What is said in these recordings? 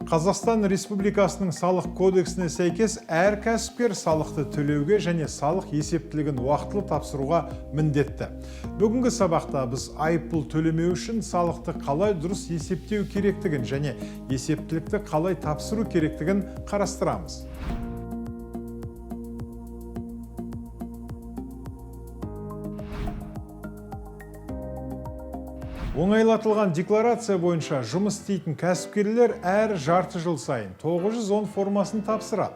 Қазақстан Республикасының салық кодексіне сәйкес әр кәсіпкер салықты төлеуге және салық есептілігін уақытылы тапсыруға міндетті. Бүгінгі сабақта біз айыппұл төлемеу үшін салықты қалай дұрыс есептеу керектігін және есептілікті қалай тапсыру керектігін қарастырамыз. Оңайлатылған декларация бойынша жұмыс істейтін кәсіпкерлер әр жарты жыл сайын 910 формасын тапсырады.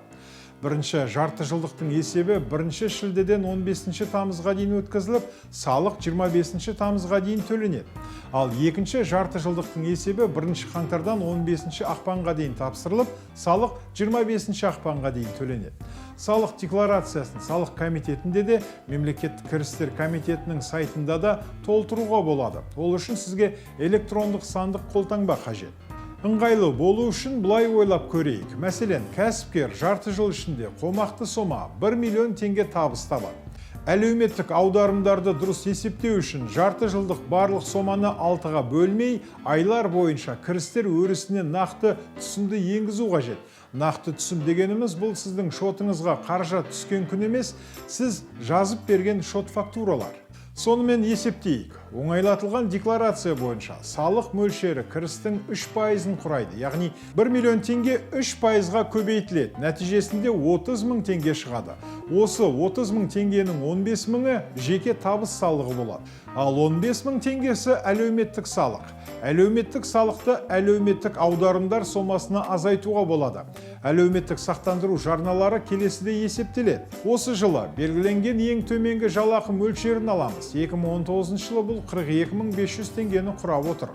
Бірінші жарты жылдықтың есебі 1 шілдеден 15 тамызға дейін өткізіліп, салық 25 тамызға дейін төленеді. Ал екінші жарты жылдықтың есебі 1 қаңтардан 15 ақпанға дейін тапсырылып, салық 25 ақпанға дейін төленеді. Салық декларациясын салық комитетінде де, мемлекеттік кірістер комитетінің сайтында да толтыруға болады. Ол үшін сізге электрондық сандық қолтаңба қажет. Ыңғайлы болу үшін бұлай ойлап көрейік. Мәселен, кәсіпкер жарты жыл ішінде қомақты сома 1 миллион теңге табыс табады. Әлеуметтік аударымдарды дұрыс есептеу үшін жарты жылдық барлық соманы 6-ға бөлмей, айлар бойынша кірістер өрісіне нақты түсімді енгізу қажет. Нақты түсім дегеніміз бұл сіздің шотыңызға қаржы түскен күн емес, сіз жазып берген шот фактуралар. Сонымен есептейік. Оңайлатылған декларация бойынша салық мөлшері кірістің 3%-ін құрайды. Яғни 1 миллион теңге 3%-ға көбейтіледі. Нәтижесінде 30 мың теңге шығады. Осы 30 мың теңгенің 15 мыңы жеке табыс салығы болады. Ал 15 мың теңгесі әлеуметтік салық. Әлеуметтік салықты әлеуметтік аударымдар сомасына азайтуға болады. Әлеуметтік сақтандыру жарналары келесідей есептеледі. Осы жылы белгіленген ең төменгі жалақы мөлшерін аламыз. 2019 жылы бұл 42.500 теңгені құрап отыр.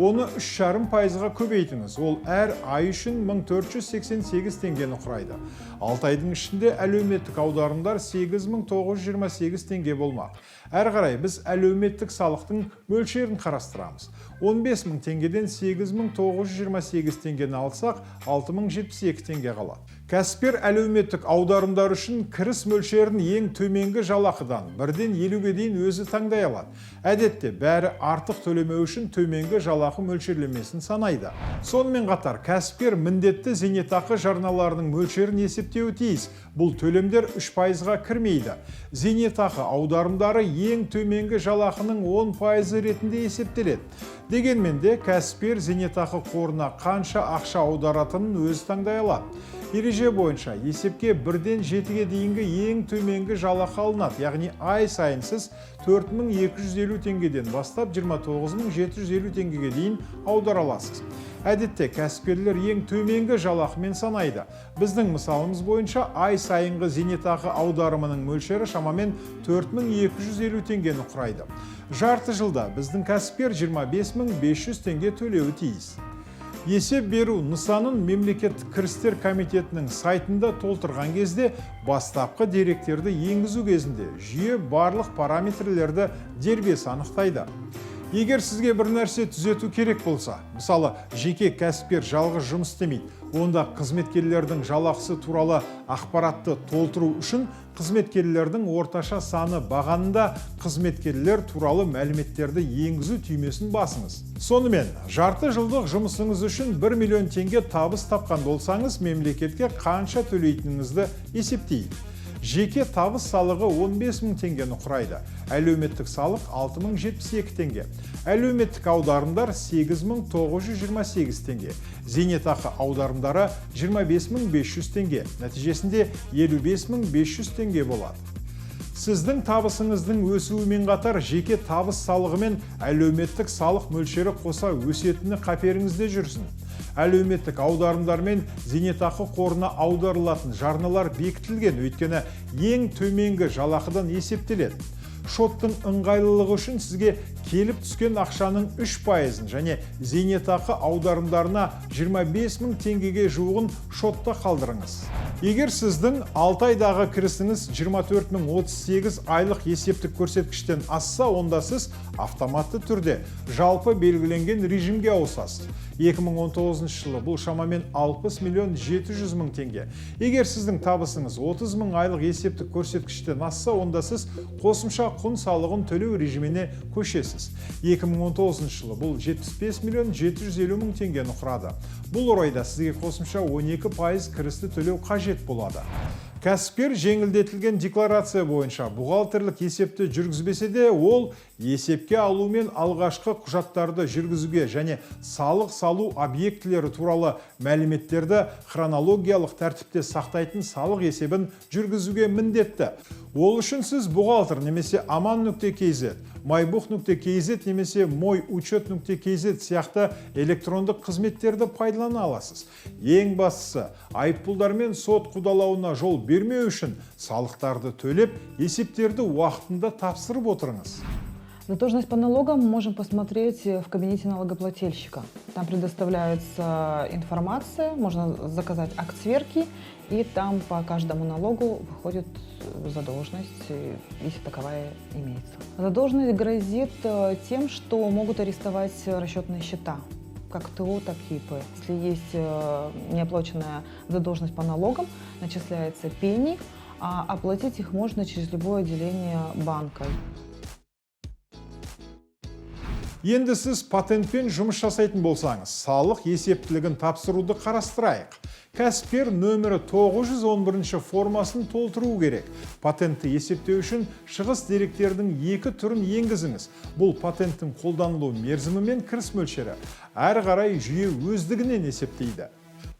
Оны 3,5%-ға көбейтіңіз. Ол әр ай үшін 1488 теңгені құрайды. 6 айдың ішінде әлеуметтік аударымдар 8928 теңге болмақ. Әр қарай біз әлеуметтік салықтың мөлшерін қарастырамыз. 15 мың теңгеден 8928 теңгені алсақ, 6072 теңге қалады. Кәсіпкер әлеуметтік аударымдар үшін кіріс мөлшерін ең төменгі жалақыдан 1-ден 50-ге дейін өзі таңдай алады. Әдетте бәрі артық төлемеу үшін төменгі жалақы мөлшерлемесін санайды. Сонымен қатар кәсіпкер міндетті зейнетақы жарналарының мөлшерін есептеуі тиіс. Бұл төлемдер 3%-ға кірмейді. Зейнетақы аударымдары ең төменгі жалақының 10% ретінде есептеледі. Дегенмен де кәсіпкер зейнетақы қорына қанша ақша аударатынын өзі таңдай алады. Ереже бойынша есепке 1-ден 7-ге дейінгі ең төменгі жалақы алынады. Яғни ай сайын сіз 4250 теңгеден бастап 29750 теңгеге дейін аудара аласыз. Әдетте кәсіпкерлер ең төменгі жалақымен санайды. Біздің мысалымыз бойынша ай сайынғы зейнетақы аударымының мөлшері шамамен 4250 теңгені құрайды. Жарты жылда біздің кәсіпкер 25500 теңге төлеуі тиіс. Есеп беру нысанын мемлекеттік кірістер комитетінің сайтында толтырған кезде бастапқы деректерді енгізу кезінде жүйе барлық параметрлерді дербес анықтайды. Егер сізге бір нәрсе түзету керек болса, мысалы, жеке кәсіпкер жалғыз жұмыс істемейді, онда қызметкерлердің жалақысы туралы ақпаратты толтыру үшін қызметкерлердің орташа саны бағанында қызметкерлер туралы мәліметтерді енгізу түймесін басыңыз. Сонымен, жарты жылдық жұмысыңыз үшін 1 миллион теңге табыс тапқан болсаңыз, мемлекетке қанша төлейтініңізді есептейді. Жеке табыс салығы 15 мың теңгені құрайды. Әлеуметтік салық 6072 теңге. Әлеуметтік аударымдар 8928 теңге. Зейнетақы аударымдары 25500 теңге. Нәтижесінде 55500 теңге болады. Сіздің табысыңыздың өсуімен қатар жеке табыс салығы мен әлеуметтік салық мөлшері қоса өсетіні қаперіңізде жүрсін. Әлеуметтік аударымдар мен зейнетақы қорына аударылатын жарналар бекітілген, өйткені ең төменгі жалақыдан есептеледі. Шоттың ыңғайлылығы үшін сізге келіп түскен ақшаның 3%-ын және зейнетақы аударымдарына 25 мың теңгеге жуығын шотта қалдырыңыз. Егер сіздің 6 айдағы кірісіңіз 24038 айлық есептік көрсеткіштен асса, онда сіз автоматты түрде жалпы белгіленген режимге ауысасыз. 2019 жылы бұл шамамен 60 миллион 700 мың теңге. Егер сіздің табысыңыз 30 мың айлық есептік көрсеткіштен асса, онда сіз қосымша құн салығын төлеу режиміне көшесіз. 2019 жылы бұл 75 миллион 750 мың теңгені құрады. Бұл орайда сізге қосымша 12% кірісті төлеу қажет болады. Кәсіпкер жеңілдетілген декларация бойынша бухгалтерлік есепті жүргізбесе де, ол есепке алу мен алғашқы құжаттарды жүргізуге және салық салу объектілері туралы мәліметтерді хронологиялық тәртіпте сақтайтын салық есебін жүргізуге міндетті. Ол үшін сіз бухгалтер немесе aman.kz, mybook.kz немесе moyuchet.kz сияқты электрондық қызметтерді пайдалана аласыз. Ең бастысы, айыппұлдар мен сот қудалауына жол бермеу үшін салықтарды төлеп, есептерді уақытында тапсырып отырыңыз. Задолженность по налогам мы можем посмотреть в кабинете налогоплательщика. Там предоставляется информация, можно заказать акт сверки, и там по каждому налогу выходит задолженность, если таковая имеется. Задолженность грозит тем, что могут арестовать расчетные счета, как ТО, так и ИП. Если есть неоплаченная задолженность по налогам, начисляется пени, а оплатить их можно через любое отделение банка. Енді сіз патентпен жұмыс жасайтын болсаңыз, салық есептілігін тапсыруды қарастырайық. Кәсіпкер нөмірі 911 формасын толтыру керек. Патентті есептеу үшін шығыс деректердің екі түрін енгізіңіз. Бұл патенттің қолданылу мерзімі мен кіріс мөлшері. Әрі қарай жүйе өздігінен есептейді.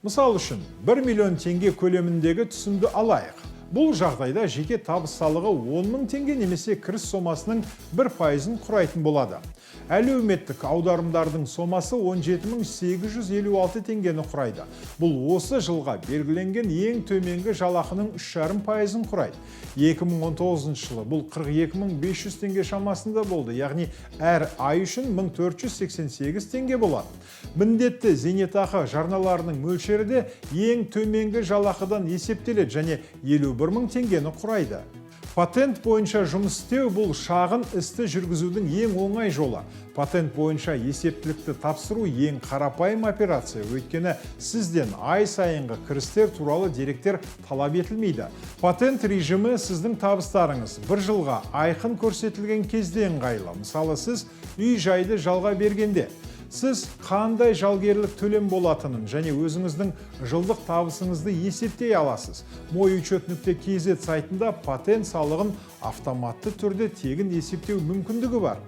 Мысал үшін, 1 миллион теңге көлеміндегі түсімді алайық. Бұл жағдайда жеке табыс салығы 10 мың теңге немесе кіріс сомасының 1%-ын құрайтын болады. Әлеуметтік аударымдардың сомасы 17.856 теңгені құрайды. Бұл осы жылға белгіленген ең төменгі жалақының 3,5%-ын құрайды. 2019 жылы бұл 42.500 теңге шамасында болды, яғни әр ай үшін 1488 теңге болады. Міндетті зейнетақы жарналарының мөлшері де ең төменгі жалақыдан есептеледі және 51 мың теңгені құрайды. Патент бойынша жұмыс істеу бұл шағын істі жүргізудің ең оңай жолы. Патент бойынша есептілікті тапсыру ең қарапайым операция, өйткені сізден ай сайынғы кірістер туралы деректер талап етілмейді. Патент режимі сіздің табыстарыңыз бір жылға айқын көрсетілген кезде ыңғайлы. Мысалы, сіз үй жайды жалға бергенде, сіз қандай жалгерлік төлем болатынын және өзіңіздің жылдық табысыңызды есептей аласыз. moyuchet.kz сайтында патент салығын автоматты түрде тегін есептеу мүмкіндігі бар.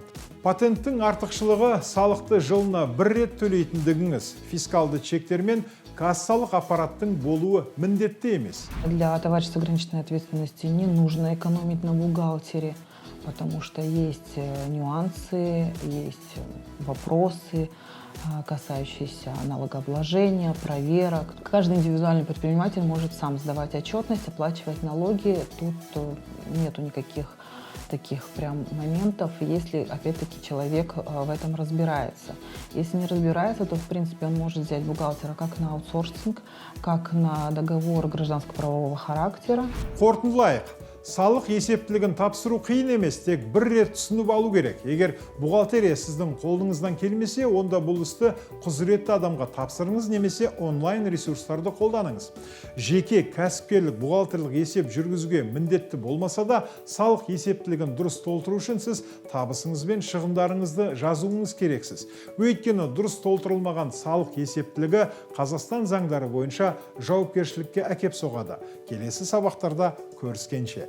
Патенттің артықшылығы салықты жылына бір рет төлейтіндігіңіз, фискалды чектер мен кассалық аппараттың болуы міндетті емес. Для товарищества ограниченной ответственности не нужно экономить на бухгалтере, потому что есть нюансы, есть вопросы, касающиеся налогообложения, проверок. Каждый индивидуальный предприниматель может сам сдавать отчетность, оплачивать налоги. Тут нету никаких таких прям моментов, если, опять-таки, человек в этом разбирается. Если не разбирается, то, в принципе, он может взять бухгалтера как на аутсорсинг, как на договор гражданско-правового характера. Қорытындылайық. Салық есептілігін тапсыру қиын емес, тек бір рет түсініп алу керек. Егер бухгалтерия сіздің қолыңыздан келмесе, онда бұл істі құзыретті адамға тапсырыңыз немесе онлайн ресурстарды қолданыңыз. Жеке кәсіпкерлік бухгалтерлік есеп жүргізуге міндетті болмаса да, салық есептілігін дұрыс толтыру үшін сіз табысыңыз бен шығындарыңызды жазуыңыз керексіз. Өйткені дұрыс толтырылмаған салық есептілігі Қазақстан заңдары бойынша жауапкершілікке әкеп соғады. Келесі сабақтарда көріскенше.